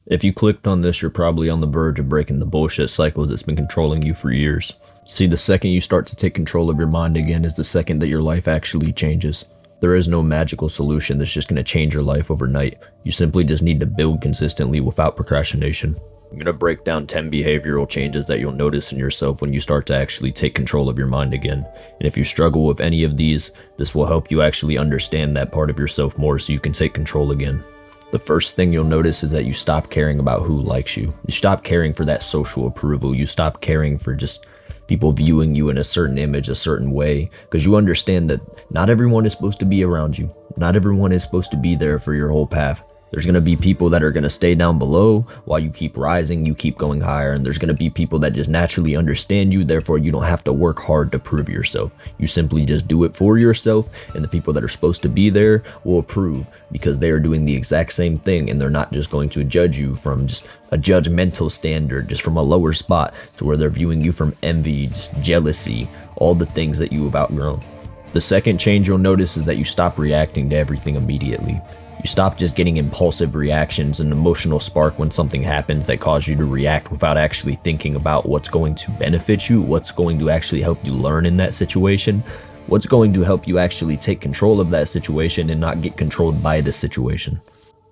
If you clicked on this, you're probably on the verge of breaking the bullshit cycle that's been controlling you for years. See, the second you start to take control of your mind again is the second that your life actually changes. There is no magical solution that's just going to change your life overnight. You simply just need to build consistently without procrastination. I'm going to break down 10 behavioral changes that you'll notice in yourself when you start to actually take control of your mind again. And if you struggle with any of these, this will help you actually understand that part of yourself more so you can take control again. The first thing you'll notice is that you stop caring about who likes you. You stop caring for that social approval. You stop caring for just people viewing you in a certain image, a certain way, because you understand that not everyone is supposed to be around you. Not everyone is supposed to be there for your whole path. There's going to be people that are going to stay down below while you keep rising, you keep going higher, and there's going to be people that just naturally understand you, therefore you don't have to work hard to prove yourself. You simply just do it for yourself, and the people that are supposed to be there will approve because they are doing the exact same thing, and they're not just going to judge you from just a judgmental standard, just from a lower spot to where they're viewing you from envy, just jealousy, all the things that you have outgrown. The second change you'll notice is that you stop reacting to everything immediately. You stop just getting impulsive reactions and emotional spark when something happens that cause you to react without actually thinking about what's going to benefit you, what's going to actually help you learn in that situation, what's going to help you actually take control of that situation and not get controlled by the situation.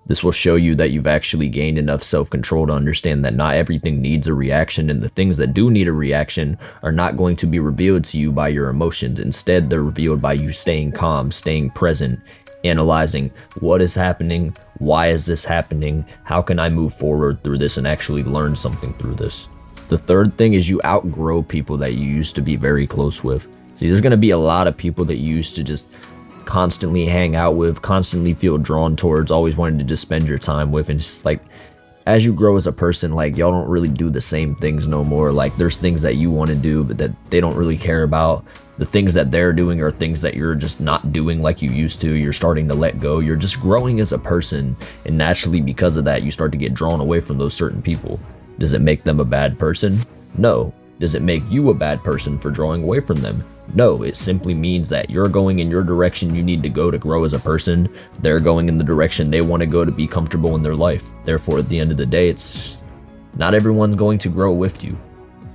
This will show you that you've actually gained enough self-control to understand that not everything needs a reaction, and the things that do need a reaction are not going to be revealed to you by your emotions. Instead, they're revealed by you staying calm, staying present, analyzing what is happening, why is this happening, how can I move forward through this and actually learn something through this. The third thing is you outgrow people that you used to be very close with. See, there's going to be a lot of people that you used to just constantly hang out with, constantly feel drawn towards, always wanted to just spend your time with, and just like as you grow as a person, like y'all don't really do the same things no more. Like there's things that you want to do but that they don't really care about. The things that they're doing are things that you're just not doing like you used to. You're starting to let go. You're just growing as a person, and naturally because of that you start to get drawn away from those certain people. Does it make them a bad person? No. Does it make you a bad person for drawing away from them? No, it simply means that you're going in your direction you need to go to grow as a person. They're going in the direction they want to go to be comfortable in their life. Therefore, at the end of the day, it's not everyone's going to grow with you.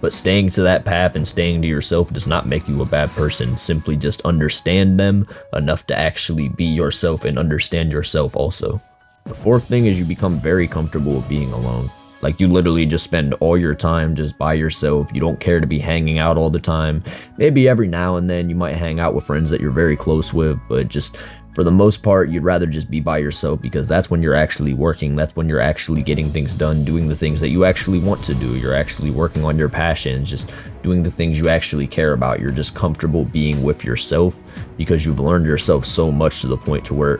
But staying to that path and staying to yourself does not make you a bad person. Simply just understand them enough to actually be yourself and understand yourself also. The fourth thing is you become very comfortable with being alone. Like you literally just spend all your time just by yourself. You don't care to be hanging out all the time. Maybe every now and then you might hang out with friends that you're very close with, but just for the most part, you'd rather just be by yourself because that's when you're actually working. That's when you're actually getting things done, doing the things that you actually want to do. You're actually working on your passions, just doing the things you actually care about. You're just comfortable being with yourself because you've learned yourself so much to the point to where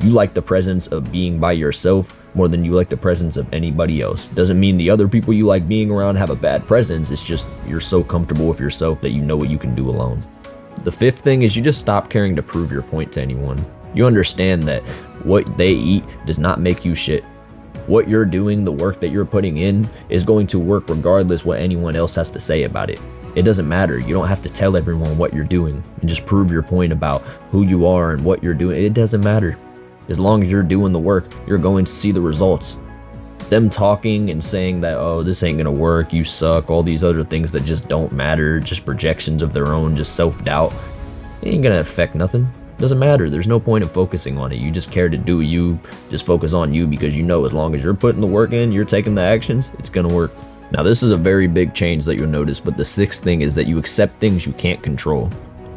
you like the presence of being by yourself more than you like the presence of anybody else. Doesn't mean the other people you like being around have a bad presence. It's just you're so comfortable with yourself that you know what you can do alone. The fifth thing is you just stop caring to prove your point to anyone. You understand that what they eat does not make you shit. What you're doing, the work that you're putting in, is going to work regardless what anyone else has to say about it. It doesn't matter. You don't have to tell everyone what you're doing and just prove your point about who you are and what you're doing. It doesn't matter. As long as you're doing the work, you're going to see the results. Them talking and saying that, oh, this ain't gonna work, you suck, all these other things that just don't matter, just projections of their own, just self-doubt, it ain't gonna affect nothing. Doesn't matter. There's no point in focusing on it. You just care to do you, just focus on you because you know as long as you're putting the work in, you're taking the actions, it's gonna work. Now this is a very big change that you'll notice, but the sixth thing is that you accept things you can't control.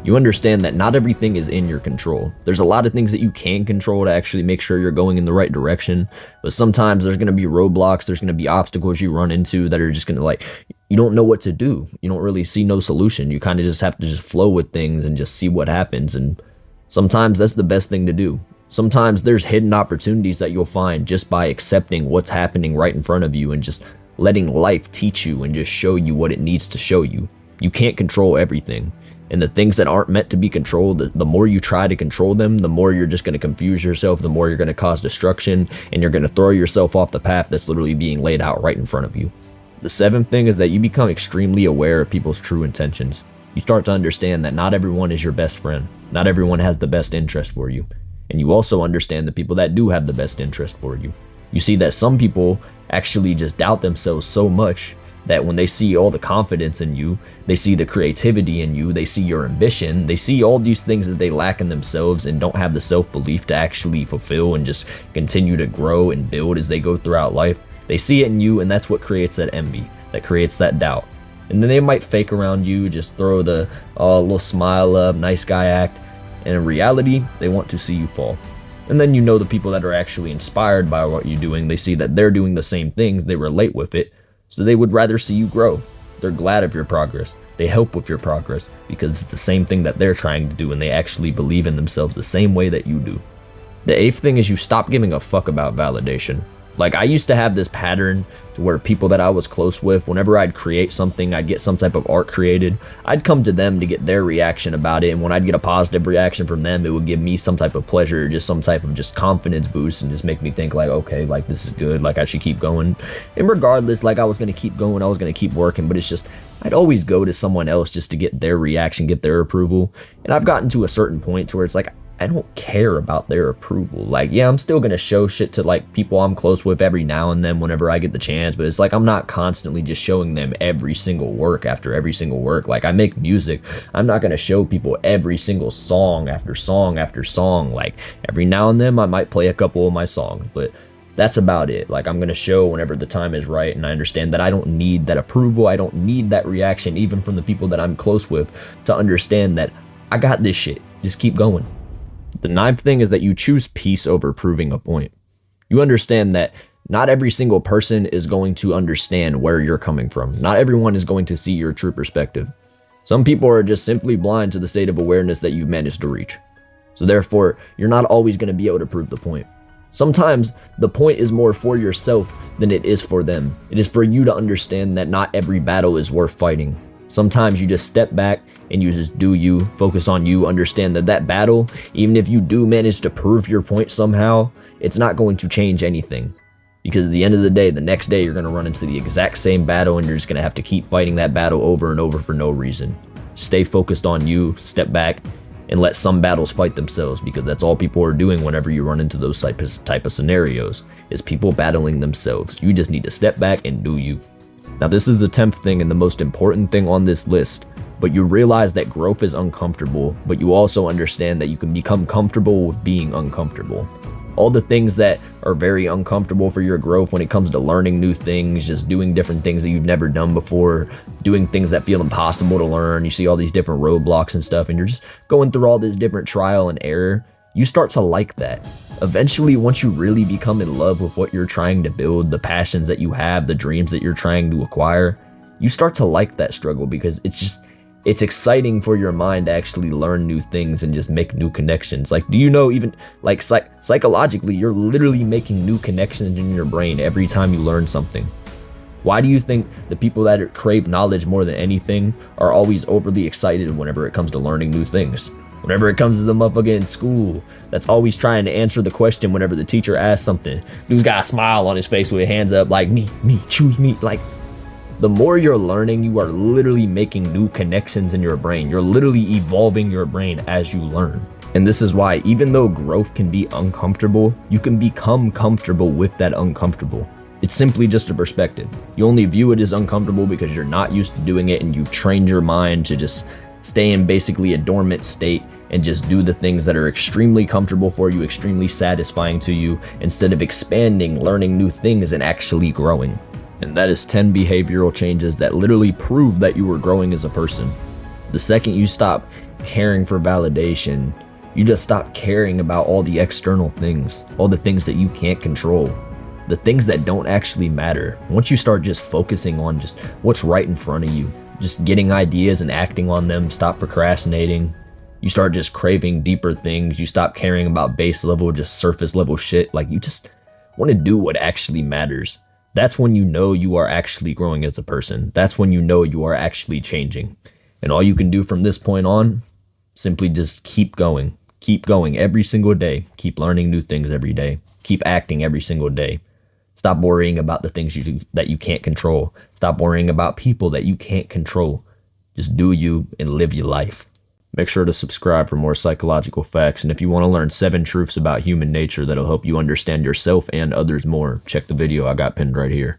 You understand that not everything is in your control. There's a lot of things that you can control to actually make sure you're going in the right direction, but sometimes there's going to be roadblocks, there's going to be obstacles you run into that are just going to you don't know what to do. You don't really see no solution. You kind of just have to just flow with things and just see what happens, and sometimes that's the best thing to do. Sometimes there's hidden opportunities that you'll find just by accepting what's happening right in front of you and just letting life teach you and just show you what it needs to show you. You can't control everything. And the things that aren't meant to be controlled, the more you try to control them, the more you're just going to confuse yourself, the more you're going to cause destruction, and you're going to throw yourself off the path that's literally being laid out right in front of you. The seventh thing is that you become extremely aware of people's true intentions. You start to understand that not everyone is your best friend. Not everyone has the best interest for you. And you also understand the people that do have the best interest for you. You see that some people actually just doubt themselves so much that when they see all the confidence in you, they see the creativity in you, they see your ambition, they see all these things that they lack in themselves and don't have the self-belief to actually fulfill and just continue to grow and build as they go throughout life. They see it in you, and that's what creates that envy, that creates that doubt. And then they might fake around you, just throw the little smile up, nice guy act, and in reality, they want to see you fall. And then you know the people that are actually inspired by what you're doing, they see that they're doing the same things, they relate with it, so they would rather see you grow. They're glad of your progress. They help with your progress because it's the same thing that they're trying to do, and they actually believe in themselves the same way that you do. The eighth thing is you stop giving a fuck about validation. Like, I used to have this pattern to where people that I was close with, whenever I'd create something, I'd get some type of art created, I'd come to them to get their reaction about it, and when I'd get a positive reaction from them, it would give me some type of pleasure, just some type of just confidence boost, and just make me think like, okay, like, this is good, like, I should keep going. And regardless, like, I was going to keep going, I was going to keep working, but it's just, I'd always go to someone else just to get their reaction, get their approval, and I've gotten to a certain point to where it's like, I don't care about their approval. Like, yeah, I'm still gonna show shit to like people I'm close with every now and then whenever I get the chance, but it's like I'm not constantly just showing them every single work after every single work. Like, I make music, I'm not gonna show people every single song after song after song. Like, every now and then I might play a couple of my songs, but that's about it. Like, I'm gonna show whenever the time is right, and I understand that I don't need that approval, I don't need that reaction even from the people that I'm close with to understand that I got this shit, just keep going. The ninth thing is that you choose peace over proving a point. You understand that not every single person is going to understand where you're coming from. Not everyone is going to see your true perspective. Some people are just simply blind to the state of awareness that you've managed to reach. So therefore, you're not always going to be able to prove the point. Sometimes the point is more for yourself than it is for them. It is for you to understand that not every battle is worth fighting. Sometimes you just step back and you just do you, focus on you, understand that that battle, even if you do manage to prove your point somehow, it's not going to change anything. Because at the end of the day, the next day you're going to run into the exact same battle and you're just going to have to keep fighting that battle over and over for no reason. Stay focused on you, step back, and let some battles fight themselves, because that's all people are doing whenever you run into those type of scenarios, is people battling themselves. You just need to step back and do you. Now, this is the 10th thing and the most important thing on this list, but you realize that growth is uncomfortable, but you also understand that you can become comfortable with being uncomfortable. All the things that are very uncomfortable for your growth when it comes to learning new things, just doing different things that you've never done before, doing things that feel impossible to learn, you see all these different roadblocks and stuff, and you're just going through all this different trial and error, you start to like that. Eventually, once you really become in love with what you're trying to build, the passions that you have, the dreams that you're trying to acquire, you start to like that struggle, because it's exciting for your mind to actually learn new things and just make new connections. Like, do you know, even like psychologically, you're literally making new connections in your brain every time you learn something. Why do you think the people that crave knowledge more than anything are always overly excited whenever it comes to learning new things? Whenever it comes to the motherfucker in school that's always trying to answer the question whenever the teacher asks something, dude's got a smile on his face with hands up like, me, choose me. Like, the more you're learning, you are literally making new connections in your brain. You're literally evolving your brain as you learn. And this is why, even though growth can be uncomfortable, you can become comfortable with that uncomfortable. It's simply just a perspective. You only view it as uncomfortable because you're not used to doing it, and you've trained your mind to just stay in basically a dormant state and just do the things that are extremely comfortable for you, extremely satisfying to you, instead of expanding, learning new things, and actually growing. And that is 10 behavioral changes that literally prove that you were growing as a person. The second you stop caring for validation, you just stop caring about all the external things, all the things that you can't control, the things that don't actually matter. Once you start just focusing on just what's right in front of you, just getting ideas and acting on them, stop procrastinating, you start just craving deeper things, you stop caring about base level, just surface level shit. Like, you just want to do what actually matters. That's when you know you are actually growing as a person. That's when you know you are actually changing. And all you can do from this point on, simply just keep going every single day. Keep learning new things every day. Keep acting every single day. Stop worrying about the things that you can't control. Stop worrying about people that you can't control. Just do you and live your life. Make sure to subscribe for more psychological facts, and if you want to learn 7 truths about human nature that'll help you understand yourself and others more, check the video I got pinned right here.